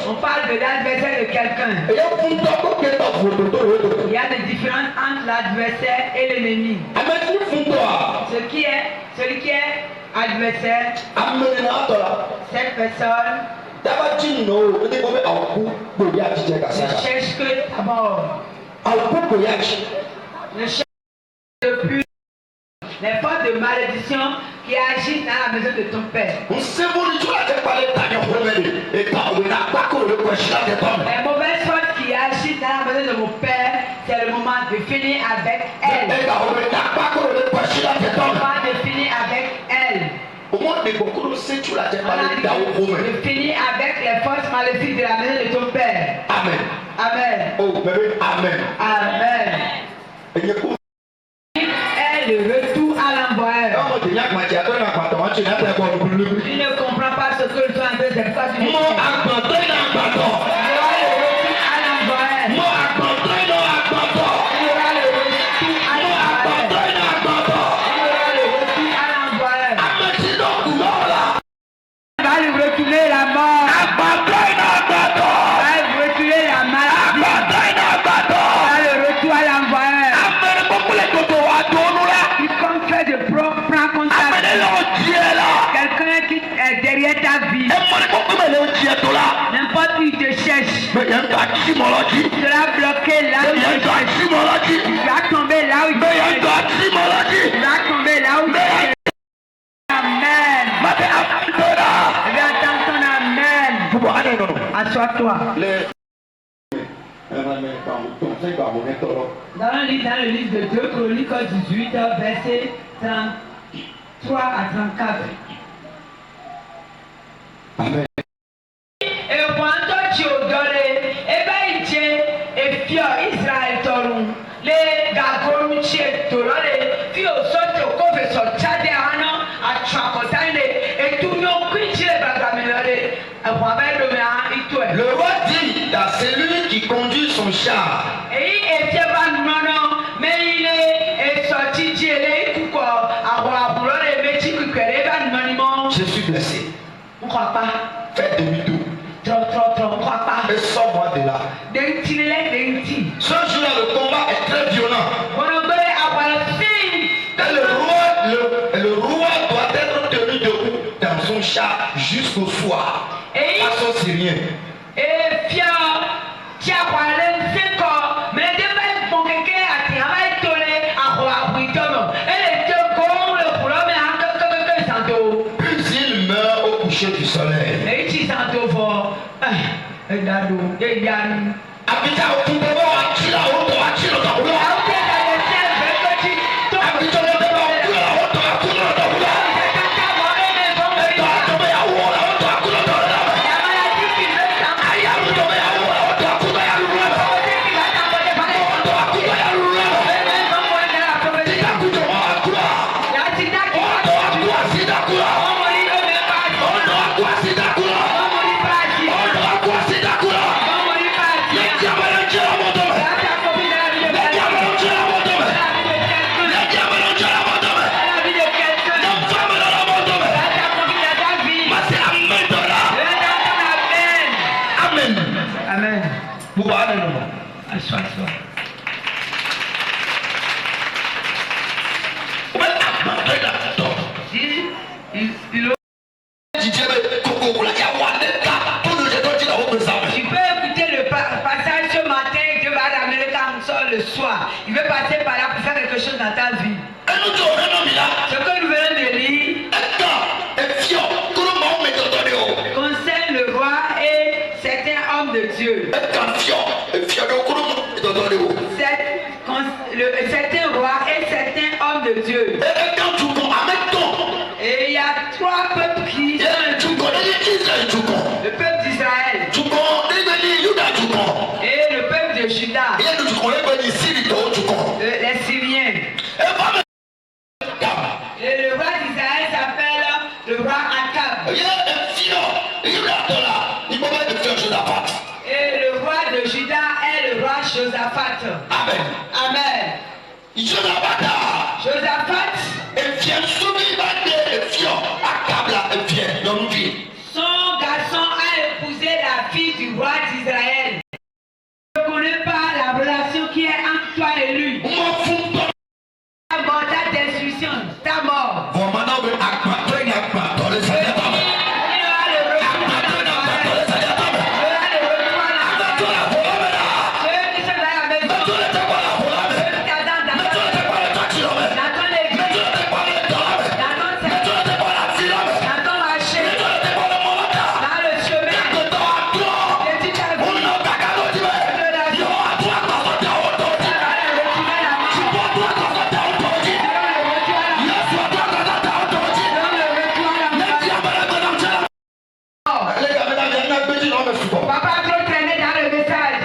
On parle de l'adversaire de quelqu'un. Il y a des différences entre l'adversaire et l'ennemi. Celui qui est adversaire, cette personne ne cherche que d'abord. Ne cherche depuis les forces de malédiction qui agissent dans la maison de ton père. Les mauvaises forces qui agissent dans la maison de mon père, c'est le moment de finir avec elles. Le moment de finir avec elles. De finir avec les forces maléfiques de la maison de ton père. Amen. Amen. Oh, baby, amen. Amen. Est le retour à l'envoyeur. Tu ne comprends pas ce que le soin de c'est pourquoi tu ne comprends pas. Derrière ta vie, n'importe où il te cherche, tu seras bloqué là où il te cherche. Tu vas tomber là où il te cherche. Tu vas tomber là où il te cherche. Amen. Je vais entendre ton amen. Assois-toi. Dans le livre de 2 Chroniques 18, verset 33 à 34. Amen. Et quando ci odore, e beh, e fio Israel torun, le gagorum ci torore, fio sotto come sorciate hanno a tracotane, e tu non qui ci le bagaminare, e quando me ha itu. Le roi dit à celui qui conduit son char. E tieva nono, me ile e sorti ci le kuko, a burore me ci kukere ba nonimo. Je suis blessé. On croit pas. Fais demi-tour. Trop, on croit pas. Et sors-moi de là. Ce jour-là, le combat est très violent. Et le roi doit être tenu debout dans son char jusqu'au soir. Face aux Syriens. Puis il meurt au coucher du soleil. Le soir, il veut passer par là pour faire quelque chose dans ta vie. Ce que nous venons de lire concerne le roi et certains hommes de Dieu. Certains rois et certains hommes de Dieu. Et il y a 3 peuples qui sont le peuple d'Israël et le peuple de Juda. Les Syriens. Et le roi d'Israël s'appelle le roi Akab. Et le roi de Juda est le roi Josaphat. Amen. Amen. Josaphat. Son garçon a épousé la fille du roi Papa a trop traîné dans le message.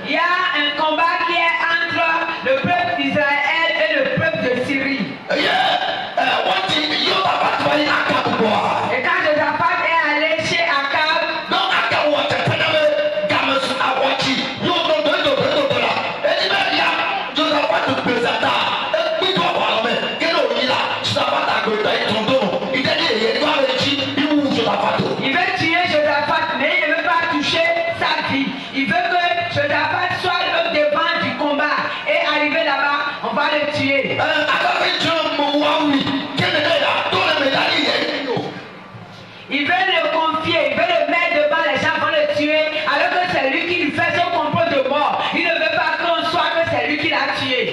Il y a un combat qui est entre le peuple d'Israël et le peuple de Syrie. Et quand Josaphat est allé chez Akab, il veut tuer Josaphat, mais il ne veut pas toucher sa vie. Il veut que Josaphat soit le devant du combat. Et arrivé là-bas, on va le tuer. Il veut le confier, il veut le mettre devant, les gens vont le tuer, alors que c'est lui qui lui fait son complot de mort. Il ne veut pas qu'on soit que c'est lui qui l'a tué.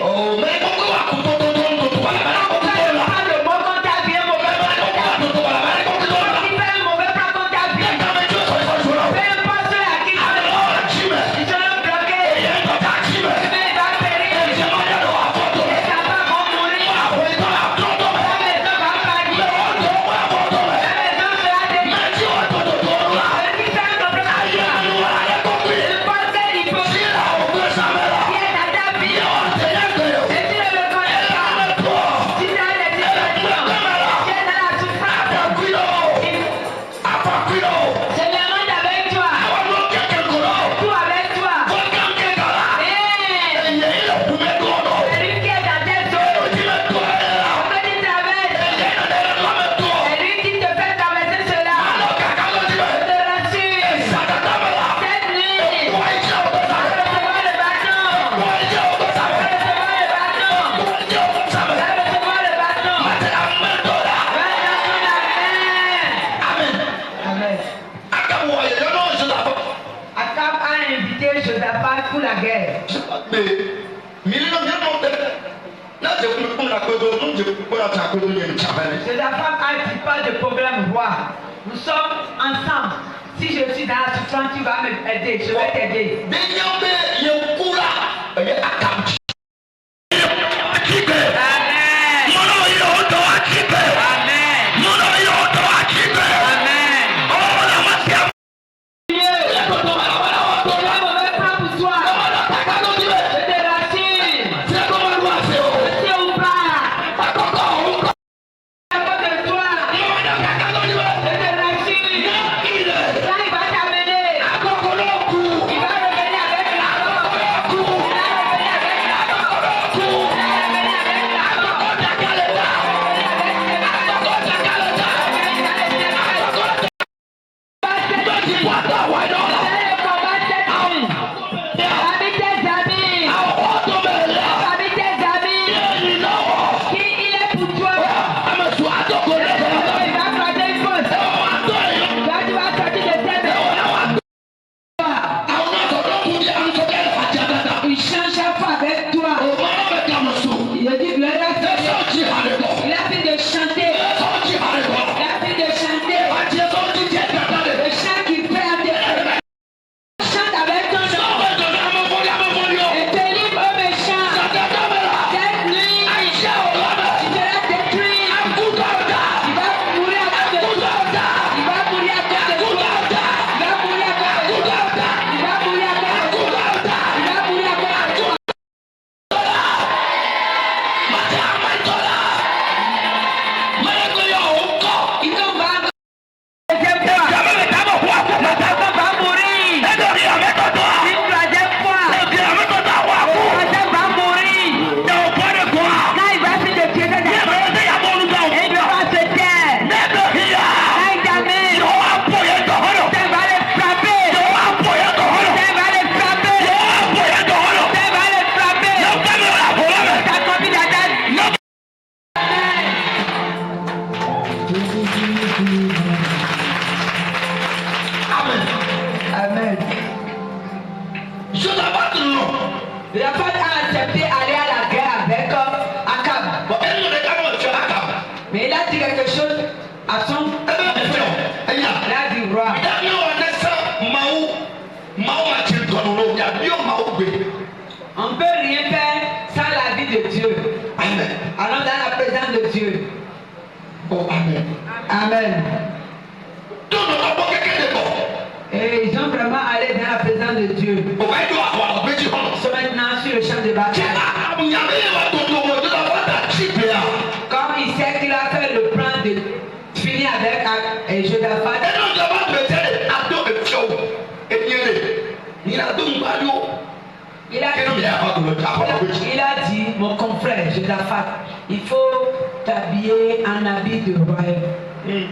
Josaphat pour la guerre. Josaphat a dit pas de problème, roi. Nous sommes ensemble. Si je suis dans la souffrance, tu vas m'aider. Je vais t'aider. Josaphat a accepté aller à la guerre avec Akab. Mais il a dit quelque chose à son il a dit roi. On ne peut rien faire sans la vie de Dieu. Amen. Allons dans la présence de Dieu. Oh, Amen. Amen. Donc, nous avons quelqu'un de bon. Et ils ont vraiment allé dans la présence de Dieu. On va être à Ils sont maintenant sur le champ de bataille. Comme il sait qu'il a fait le plan de finir avec Josaphat. Il a dit, mon confrère Josaphat, il faut t'habiller en habit de royaume.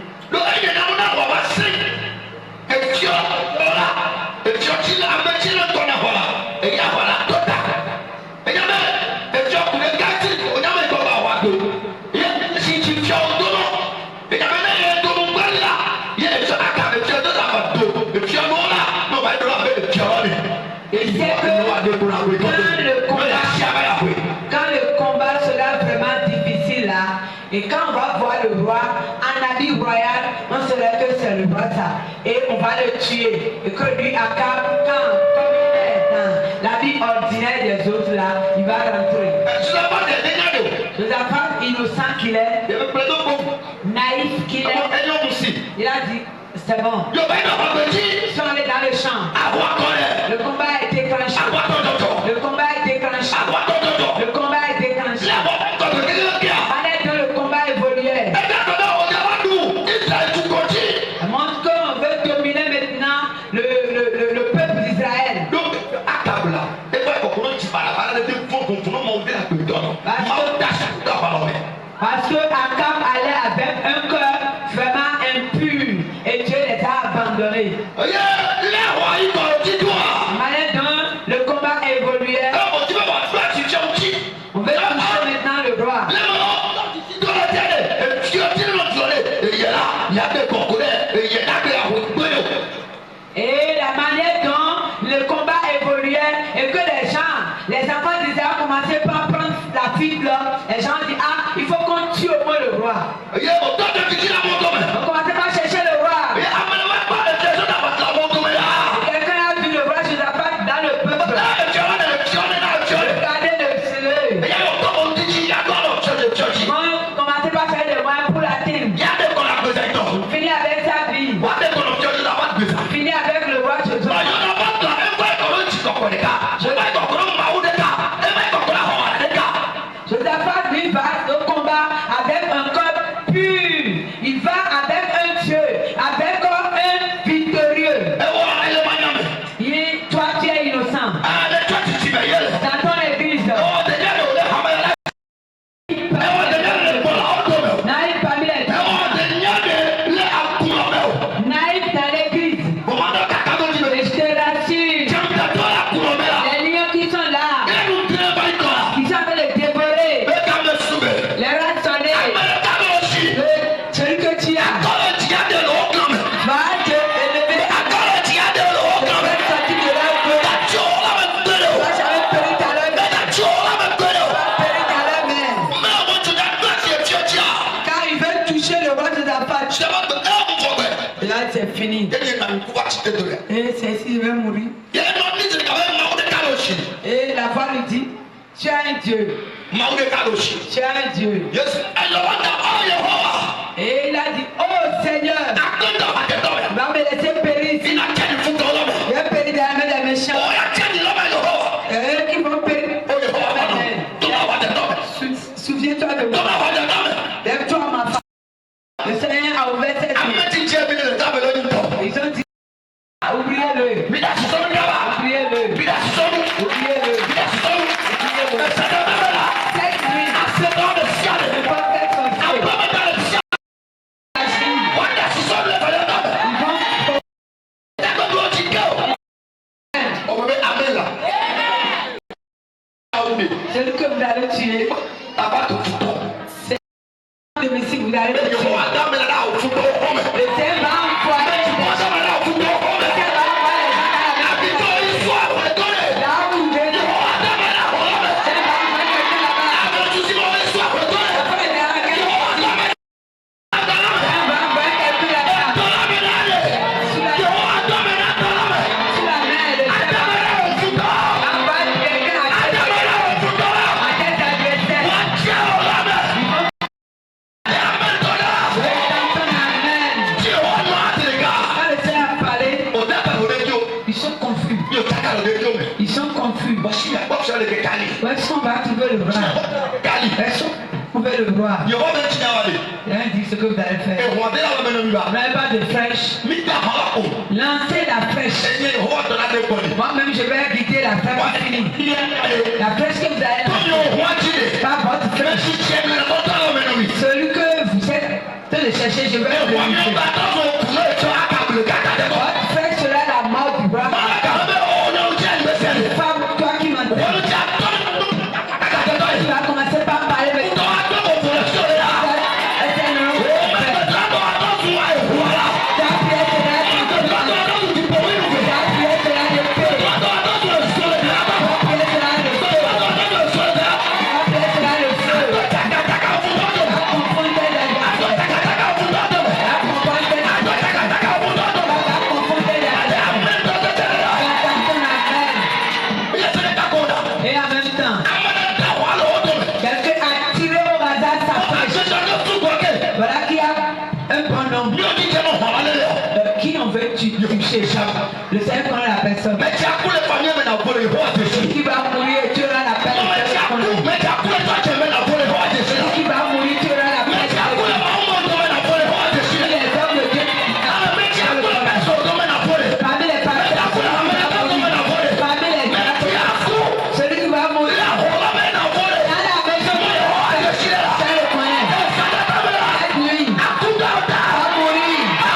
Quand le combat sera vraiment difficile là, et quand on va voir le roi en habit royal, on saura que c'est le roi ça. Et on va le tuer. Et que lui, Akab, comme il est dans l'habit ordinaire des autres là, il va rentrer. Josaphat, innocent qu'il est, naïf qu'il est, il a dit, c'est bon. Ils sont allés dans le champ. Le combat a été déclenché. Le combat est déclenché. Le combat est déclenché. Pendant que le combat évoluait, on montre qu'on veut dominer maintenant le peuple d'Israël. Parce que Akab allait avec un cœur vraiment impur et Dieu les a abandonnés. Maintenant, le combat évoluait. On veut toucher maintenant le roi. Et la manière dont le combat évoluait et que les enfants d'Israël commençaient par prendre la fuite là, les gens disent, ah, il faut qu'on tue au moins le roi. On commençait par chercher le roi. Quelqu'un a vu le roi Josaphat dans le peuple. Regardez le soleil. On commençait par faire des moyens pour l'atteindre. Finir avec sa vie. Finir avec le roi Josaphat. Josaphat lui va au combat avec un corps pur. Il va avec un Dieu, avec un victorieux. Toi tu es innocent. Dans ton église. Naïf parmi les naïf dans l'église. Et je te rassure, les lions qui sont là, qui sont en train de dévorer, les rats sont nés. Celui que tu as va te élever. Tu vas sortir de là. Tu vas jamais périr ta langue. Tu vas périr ta langue. Quand ils veulent toucher le roi de Josaphat, là c'est fini. Et c'est ici, il va mourir. Et la voix lui dit, tu as un Dieu. Tu as un Dieu. Et il a dit, oh Seigneur, va me laisser périr ici. Je vais périr dans la main des méchants. Et eux qui vont périr. Souviens-toi de moi. Lève-toi ma femme. Le Seigneur a ouvert cette yeux. Ils ont dit, oubliez-le. Oubliez-le. Oubliez-le. Cette nuit, je pense qu'elle sorcière. Celui que vous allez tuer, c'est le Messie que vous allez tuer. Le Seigneur va envoyer du bon. Pouvez le voir. Il y aura même qui n'a pas dit. Il a dit ce que vous allez faire. Et on va dire la même Vous n'avez pas de flèche. Lancez la flèche. Moi-même, je vais guider la flèche finie. La flèche que vous allez lancer. Pas votre flèche. Celui que vous êtes en train de chercher, je vais le lancer. Votre flèche sera la mort du bras. Femme, toi qui m'entends. Tu vas commencer par parler avec toi. Le Seigneur connaît la personne. Mais tu as coulé les familles maintenant pour les rois de Dieu. Qui va mourir, tu auras la paix. Mais tu as coulé toi qui es maintenant pour les rois de Dieu. Qui va mourir, tu auras la paix. Mais tu as coulé ma maman maintenant pour les rois de Dieu. Les hommes de Dieu. Mais tu as coulé ma soeur maintenant pour les. Parmi les pasteurs. Parmi les gars. Celui qui va mourir. Dans la maison. Ça le connaît. Cette nuit. Va mourir.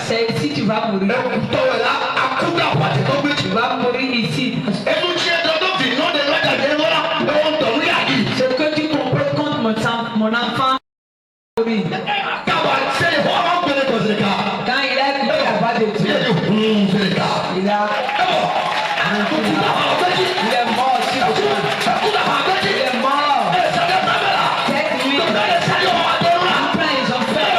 C'est ici tu vas mourir. Tu vas mourir ici. Ce que tu comprends contre mon enfant mourir. Quand il a écouté la voix de Dieu, il est mort sur le chemin. Il est mort. Cette nuit, ils ont fait.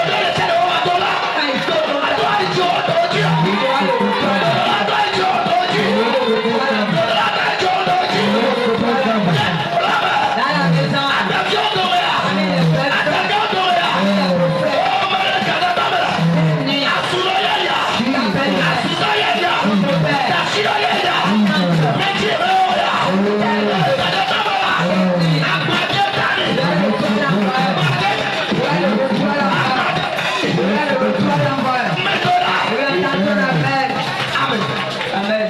Amen.